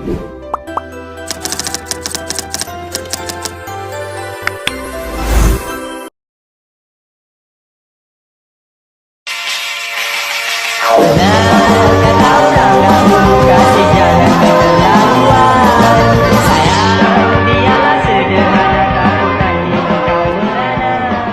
Kata orang dahulu kasih jangan keterlaluan. Sayang biarlah sederhana, takut nanti kau merana.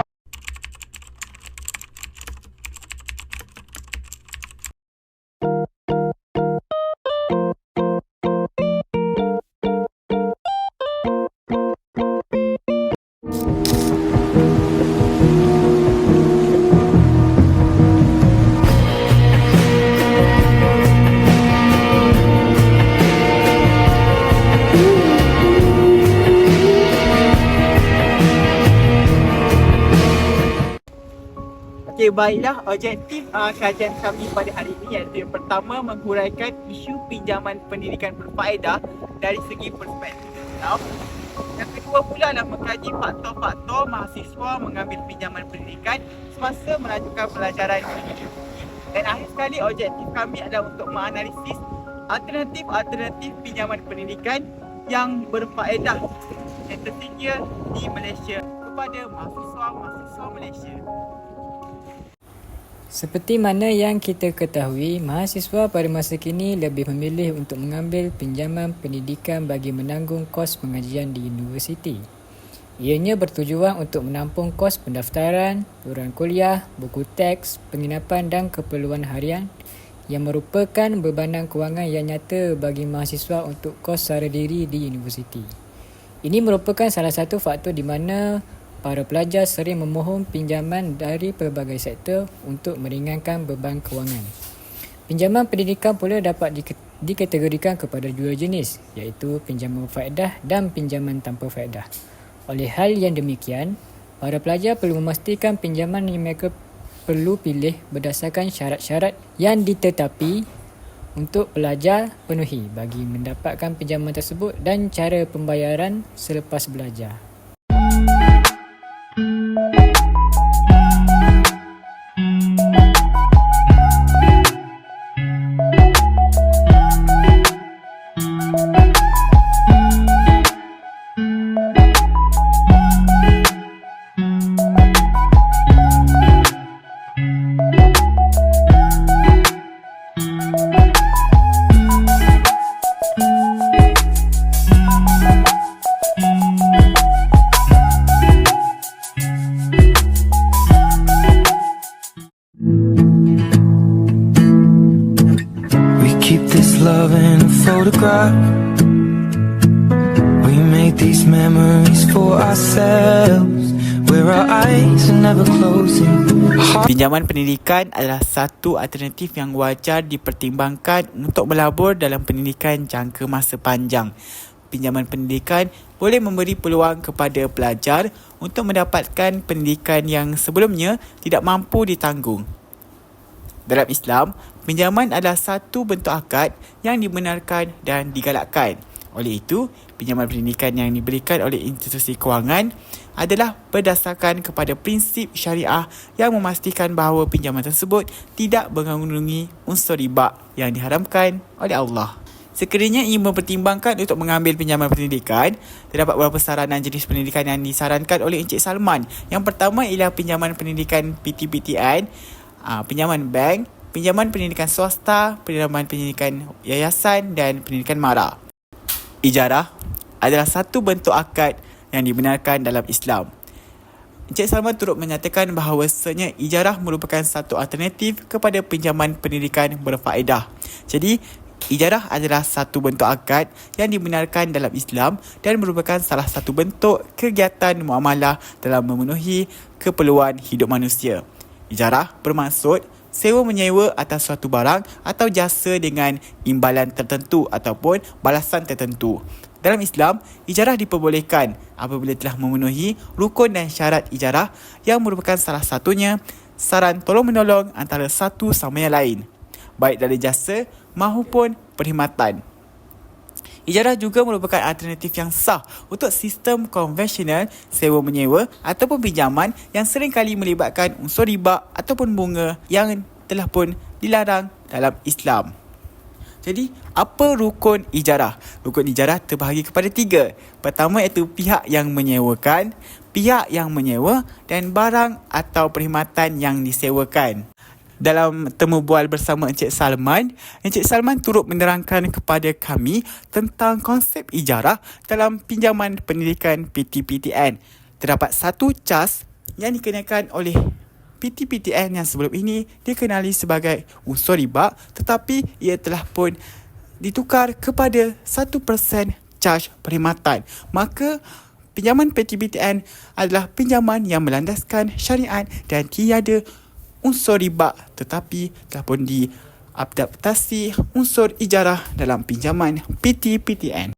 Okey, baiklah, objektif kajian kami pada hari ini iaitu yang pertama, menghuraikan isu pinjaman pendidikan berfaedah dari segi perspektif Islam. Yang kedua pula adalah mengkaji faktor-faktor mahasiswa mengambil pinjaman pendidikan semasa melanjutkan pelajaran universiti. Dan akhir sekali, objektif kami adalah untuk menganalisis alternatif-alternatif pinjaman pendidikan yang berfaedah yang tersedia di Malaysia kepada mahasiswa-mahasiswa Malaysia. Seperti mana yang kita ketahui, mahasiswa pada masa kini lebih memilih untuk mengambil pinjaman pendidikan bagi menanggung kos pengajian di universiti. Ianya bertujuan untuk menampung kos pendaftaran, iuran kuliah, buku teks, penginapan dan keperluan harian yang merupakan bebanan kewangan yang nyata bagi mahasiswa untuk kos sara diri di universiti. Ini merupakan salah satu faktor di mana para pelajar sering memohon pinjaman dari pelbagai sektor untuk meringankan beban kewangan. Pinjaman pendidikan pula dapat dikategorikan kepada dua jenis, iaitu pinjaman berfaedah dan pinjaman tanpa faedah. Oleh hal yang demikian, para pelajar perlu memastikan pinjaman yang mereka perlu pilih berdasarkan syarat-syarat yang ditetapi untuk pelajar penuhi bagi mendapatkan pinjaman tersebut dan cara pembayaran selepas belajar. Love in a photograph. We made these memories for ourselves, where our eyes are never closing. Pinjaman pendidikan adalah satu alternatif yang wajar dipertimbangkan untuk melabur dalam pendidikan jangka masa panjang. Pinjaman pendidikan boleh memberi peluang kepada pelajar untuk mendapatkan pendidikan yang sebelumnya tidak mampu ditanggung. Dalam Islam, pinjaman adalah satu bentuk akad yang dibenarkan dan digalakkan. Oleh itu, pinjaman pendidikan yang diberikan oleh institusi kewangan adalah berdasarkan kepada prinsip syariah yang memastikan bahawa pinjaman tersebut tidak mengandungi unsur riba yang diharamkan oleh Allah. Sekiranya ingin mempertimbangkan untuk mengambil pinjaman pendidikan, terdapat beberapa saranan jenis pendidikan yang disarankan oleh Encik Salman. Yang pertama ialah pinjaman pendidikan PTPTN, pinjaman bank, pinjaman pendidikan swasta, pinjaman pendidikan yayasan dan pendidikan MARA. Ijarah adalah satu bentuk akad yang dibenarkan dalam Islam. Encik Salman turut menyatakan bahawasanya ijarah merupakan satu alternatif kepada pinjaman pendidikan berfaedah. Jadi, ijarah adalah satu bentuk akad yang dibenarkan dalam Islam dan merupakan salah satu bentuk kegiatan muamalah dalam memenuhi keperluan hidup manusia. Ijarah bermaksud sewa menyewa atas suatu barang atau jasa dengan imbalan tertentu ataupun balasan tertentu. Dalam Islam, ijarah diperbolehkan apabila telah memenuhi rukun dan syarat ijarah yang merupakan salah satunya saran tolong-menolong antara satu sama yang lain, baik dari jasa maupun perkhidmatan. Ijarah juga merupakan alternatif yang sah untuk sistem konvensional sewa menyewa ataupun pinjaman yang sering kali melibatkan unsur riba ataupun bunga yang telah pun dilarang dalam Islam. Jadi, apa rukun ijarah? Rukun ijarah terbahagi kepada 3. Pertama iaitu pihak yang menyewakan, pihak yang menyewa dan barang atau perkhidmatan yang disewakan. Dalam temu bual bersama Encik Salman turut menerangkan kepada kami tentang konsep ijarah dalam pinjaman pendidikan PTPTN. Terdapat satu cas yang dikenakan oleh PTPTN yang sebelum ini dikenali sebagai unsur riba, tetapi ia telah pun ditukar kepada 1% caj perkhidmatan. Maka pinjaman PTPTN adalah pinjaman yang melandaskan syariat dan tiada unsur riba, tetapi telah pun diadaptasi unsur ijarah dalam pinjaman PTPTN.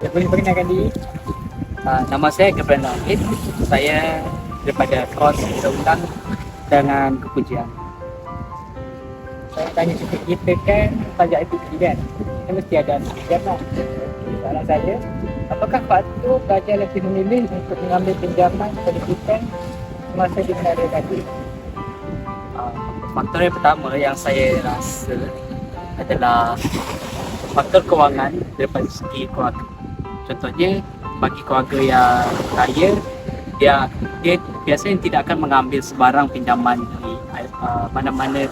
Ya, boleh perkenalkan diri? Nama saya Gabriel Nahid. Saya daripada kos undang dengan kepujian. Saya tanya sikit, kita kan pajak IPT kan? Kita mesti ada pinjaman. Soalan saya, apakah patut pelajar lebih memilih untuk mengambil pinjaman pendidikan semasa di negara tadi? Faktor yang pertama yang saya rasa adalah faktor kewangan daripada segi keluarga. Contohnya, bagi keluarga yang kaya, dia biasanya tidak akan mengambil sebarang pinjaman di mana-mana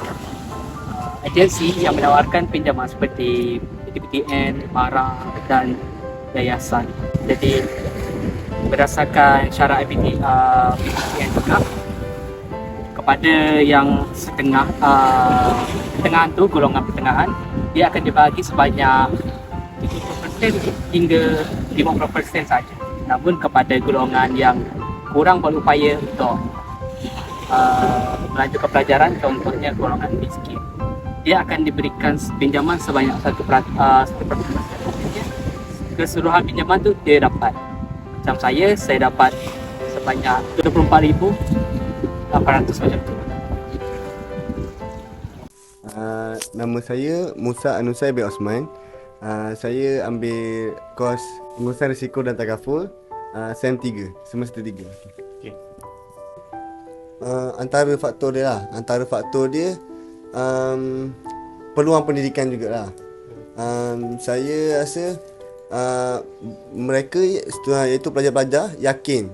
agensi yang menawarkan pinjaman seperti PTPTN, MARA dan yayasan. Jadi berdasarkan syarat PTPTN juga, kepada yang setengah pertengahan tu, golongan pertengahan, dia akan dibagi sebanyak 30% hingga 50% saja. Namun kepada golongan yang kurang berupaya untuk melanjutkan pelajaran, contohnya golongan miskin, dia akan diberikan pinjaman sebanyak 1%. Keseluruhan pinjaman tu dia dapat. Macam saya dapat sebanyak 24,800 macam tu. Nama saya Musa Anusai bin Osman. Saya ambil kos pengurusan risiko dan takaful SEM 3, semester 3. Okay. Antara faktor dia peluang pendidikan jugalah. Saya rasa mereka iaitu pelajar-pelajar yakin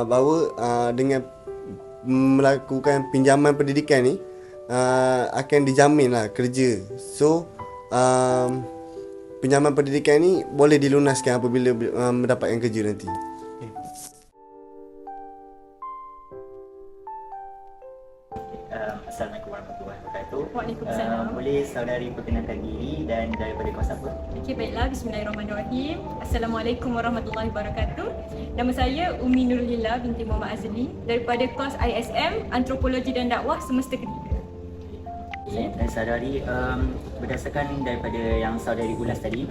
bahawa dengan melakukan pinjaman pendidikan ni akan dijaminlah kerja. So pinjaman pendidikan ni boleh dilunaskan apabila mendapatkan kerja nanti. Assalamualaikum warahmatullahi wabarakatuh. Waalaikumsalam. Boleh saudari perkenalkan diri dan daripada kos apa? Okey, baiklah. Bismillahirrahmanirrahim. Assalamualaikum warahmatullahi wabarakatuh. Nama saya Umi Nurul Hilal binti Muhammad Azli daripada kos ISM Antropologi dan Dakwah semester ketiga. Dan saudari, berdasarkan daripada yang saudari ulas tadi,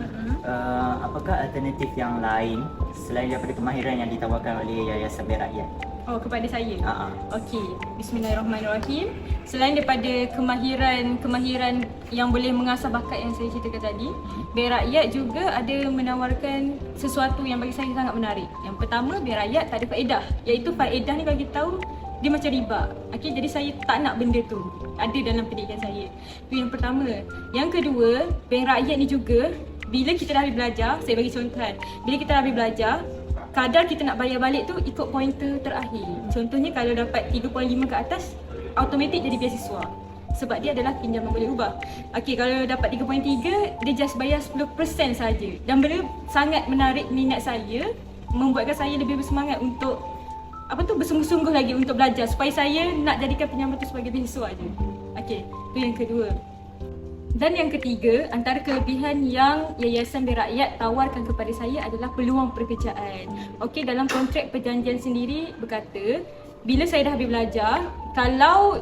apakah alternatif yang lain selain daripada kemahiran yang ditawarkan oleh Yayasan Bank Rakyat? Oh, kepada saya? Okey, bismillahirrahmanirrahim. Selain daripada kemahiran yang boleh mengasah bakat yang saya ceritakan tadi, Bank Rakyat juga ada menawarkan sesuatu yang bagi saya sangat menarik. Yang pertama, Bank Rakyat tak ada faedah, iaitu faedah ni bagi tahu dia macam riba. Okey, jadi saya tak nak benda tu ada dalam pendidikan saya. Itu yang pertama. Yang kedua, Bank Rakyat ni juga bila kita dah habis belajar, saya bagi contoh kan. Bila kita dah habis belajar, kadar kita nak bayar balik tu ikut pointer terakhir. Contohnya kalau dapat 3.5 ke atas, automatik jadi beasiswa. Sebab dia adalah pinjaman boleh ubah. Okey, kalau dapat 3.3, dia just bayar 10% saja. Dan benda sangat menarik minat saya, membuatkan saya lebih bersemangat untuk bersungguh-sungguh lagi untuk belajar supaya saya nak jadikan pinjaman tu sebagai beasiswa je. Okey, itu yang kedua. Dan yang ketiga, antara kelebihan yang Yayasan Bank Rakyat tawarkan kepada saya adalah peluang pekerjaan. Okey, dalam kontrak perjanjian sendiri berkata, bila saya dah habis belajar, kalau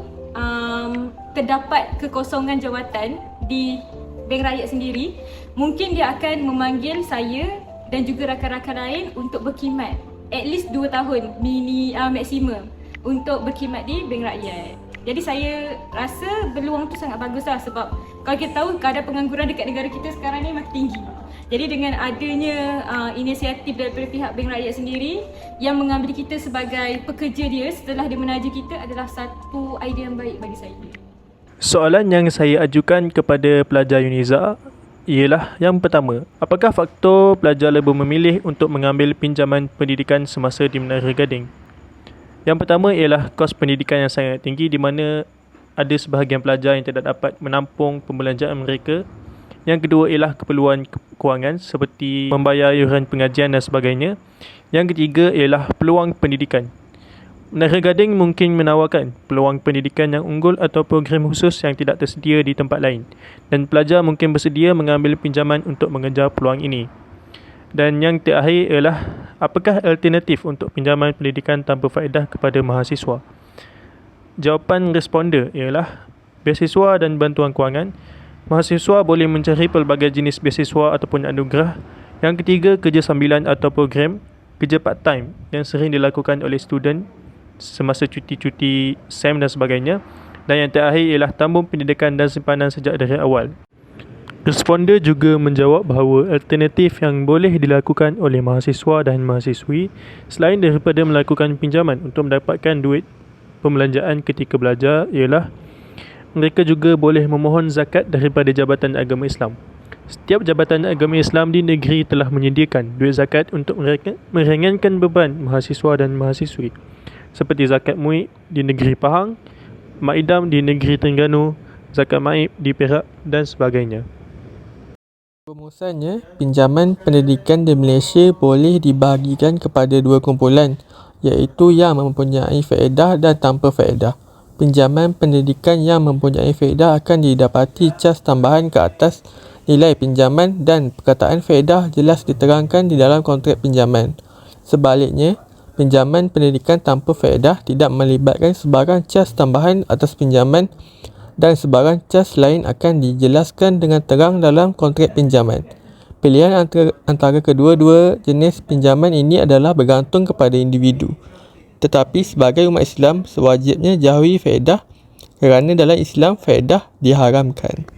terdapat kekosongan jawatan di Bank Rakyat sendiri, mungkin dia akan memanggil saya dan juga rakan-rakan lain untuk berkhidmat at least 2 tahun maksimum untuk berkhidmat di Bank Rakyat. Jadi saya rasa peluang tu sangat bagus lah, sebab kalau kita tahu kadar pengangguran dekat negara kita sekarang ni makin tinggi. Jadi dengan adanya inisiatif daripada pihak Bank Rakyat sendiri yang mengambil kita sebagai pekerja dia setelah dia menaja kita adalah satu idea yang baik bagi saya. Soalan yang saya ajukan kepada pelajar UNIZA ialah yang pertama, apakah faktor pelajar lebih memilih untuk mengambil pinjaman pendidikan semasa di Menara Gading? Yang pertama ialah kos pendidikan yang sangat tinggi, di mana ada sebahagian pelajar yang tidak dapat menampung pembelanjaan mereka. Yang kedua ialah keperluan kewangan seperti membayar yuran pengajian dan sebagainya. Yang ketiga ialah peluang pendidikan. Menara Gading mungkin menawarkan peluang pendidikan yang unggul atau program khusus yang tidak tersedia di tempat lain, dan pelajar mungkin bersedia mengambil pinjaman untuk mengejar peluang ini. Dan yang terakhir ialah apakah alternatif untuk pinjaman pendidikan tanpa faedah kepada mahasiswa? Jawapan responder ialah beasiswa dan bantuan kewangan. Mahasiswa boleh mencari pelbagai jenis beasiswa ataupun anugerah. Yang ketiga, kerja sambilan atau program, kerja part-time yang sering dilakukan oleh student semasa cuti-cuti SEM dan sebagainya. Dan yang terakhir ialah tabung pendidikan dan simpanan sejak dari awal. Responder juga menjawab bahawa alternatif yang boleh dilakukan oleh mahasiswa dan mahasiswi selain daripada melakukan pinjaman untuk mendapatkan duit pembelanjaan ketika belajar ialah mereka juga boleh memohon zakat daripada Jabatan Agama Islam. Setiap Jabatan Agama Islam di negeri telah menyediakan duit zakat untuk meringankan beban mahasiswa dan mahasiswi, seperti zakat muid di negeri Pahang, Maidam di negeri Terengganu, zakat maib di Perak dan sebagainya. Rumusannya, pinjaman pendidikan di Malaysia boleh dibahagikan kepada dua kumpulan, iaitu yang mempunyai faedah dan tanpa faedah. Pinjaman pendidikan yang mempunyai faedah akan didapati cas tambahan ke atas nilai pinjaman, dan perkataan faedah jelas diterangkan di dalam kontrak pinjaman. Sebaliknya, pinjaman pendidikan tanpa faedah tidak melibatkan sebarang cas tambahan atas pinjaman, dan sebarang cas lain akan dijelaskan dengan terang dalam kontrak pinjaman. Pilihan antara kedua-dua jenis pinjaman ini adalah bergantung kepada individu. Tetapi sebagai umat Islam, sewajibnya jauhi faedah, kerana dalam Islam faedah diharamkan.